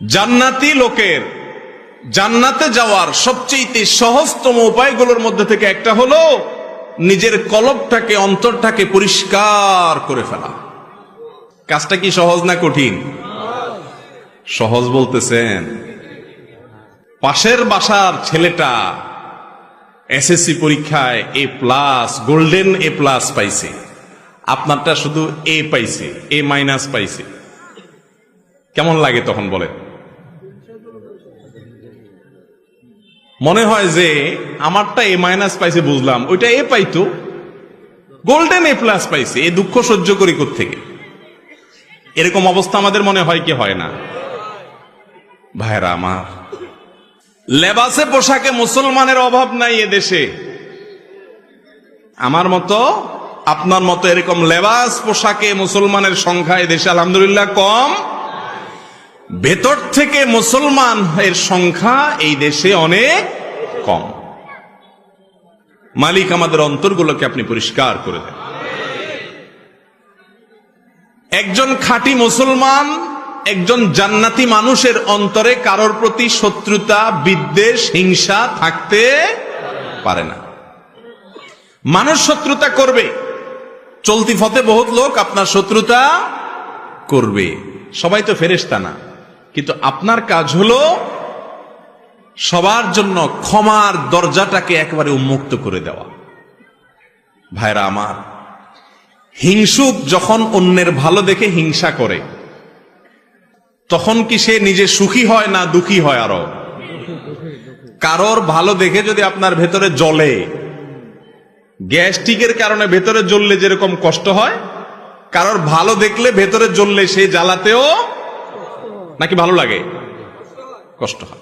জান্নাতি লোকের জান্নাতে যাওয়ার সবচেয়ে সহজতম উপায়গুলোর মধ্যে থেকে একটা হলো নিজের কলবটাকে, অন্তরটাকে পরিষ্কার করে ফেলা। কাজটা কি সহজ না কঠিন? সহজ বলতেছেন? পাশের বাসার ছেলেটা এসএসসি পরীক্ষায় A+, গোল্ডেন A+ পাইছে, আপনারটা শুধু A পাইছে, A- পাইছে। কেমন লাগে তখন বলেন? মনে হয় যে আমারটা A- পাইছে বুঝলাম, ওইটা A পাইতো, গোল্ডেন A+ পাইছে, এই দুঃখ সহ্য করি কোত্থেকে? এরকম অবস্থা আমাদের মনে হয় কি হয় না? ভাইরা আমার, লেবাসে পোশাকে মুসলমানের অভাব নাই এদেশে। আমার মতো, আপনার মতো এরকম লেবাস পোশাকে মুসলমানের সংখ্যা এদেশে আলহামদুলিল্লাহ কম। ভেতর থেকে মুসলমান এর সংখ্যা এই দেশে অনেক কম। মালিক আমাদের অন্তরগুলোকে আপনি পরিষ্কার করে দেন। একজন খাঁটি মুসলমান, একজন জান্নাতি মানুষের অন্তরে কারোর প্রতি শত্রুতা, বিদ্বেষ, হিংসা থাকতে পারে না। মানুষ শত্রুতা করবে, চলতি পথে বহুত লোক আপনার শত্রুতা করবে, সবাই তো ফেরেশতা না। কিন্তু আপনার কাজ হলো সবার জন্য ক্ষমার দরজাটাকে একেবারে উন্মুক্ত করে দেওয়া। ভাইরা আমার, হিংসুক যখন অন্যের ভালো দেখে হিংসা করে, তখন কি সে নিজে সুখী হয় না দুঃখী হয়? আরো কারোর ভালো দেখে যদি আপনার ভেতরে জ্বলে, গ্যাস্ট্রিকের কারণে ভেতরে জ্বললে যেরকম কষ্ট হয়, কারোর ভালো দেখলে ভেতরে জ্বললে সে জ্বালাতেও নাকি ভালো লাগে? কষ্ট হয়।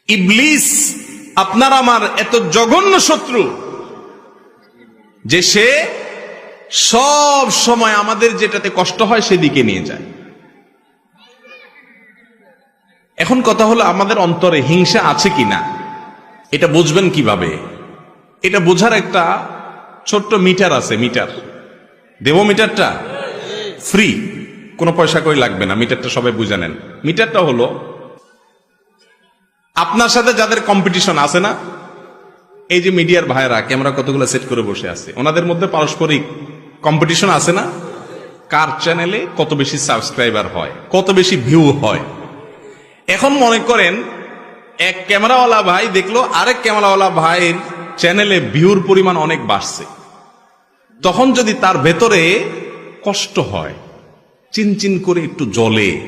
ইবলিস আপনার আমার এত জঘন্য শত্রু যে সে সব সময় আমাদের যেটাতে কষ্ট হয় সেদিকে নিয়ে যায়। এখন কথা হলো, আমাদের অন্তরে হিংসা আছে কিনা এটা বুঝবেন কিভাবে? এটা বোঝার একটা ছোট্ট মিটার আছে। মিটার দেব, মিটারটা ফ্রি, কোনো পয়সা কই লাগবে না। মিটারটা সবাই বুঝে নেন। মিটারটা হলো আপনার সাথে যাদের কম্পিটিশন আছে না, এই যে মিডিয়ার ভাইরা ক্যামেরা কতগুলো সেট করে বসে আছে, ওনাদের মধ্যে পারস্পরিক কম্পিটিশন আছে না? কার চ্যানেলে কত বেশি সাবস্ক্রাইবার হয়, কত বেশি ভিউ হয়। এখন মনে করেন এক ক্যামেরাওয়ালা ভাই দেখলো আরেক ক্যামেরাওয়ালা ভাইয়ের চ্যানেলে ভিউর পরিমাণ অনেক বাড়ছে, তখন যদি তার ভেতরে কষ্ট হয়, চিনচিন করে একটু জ্বলে,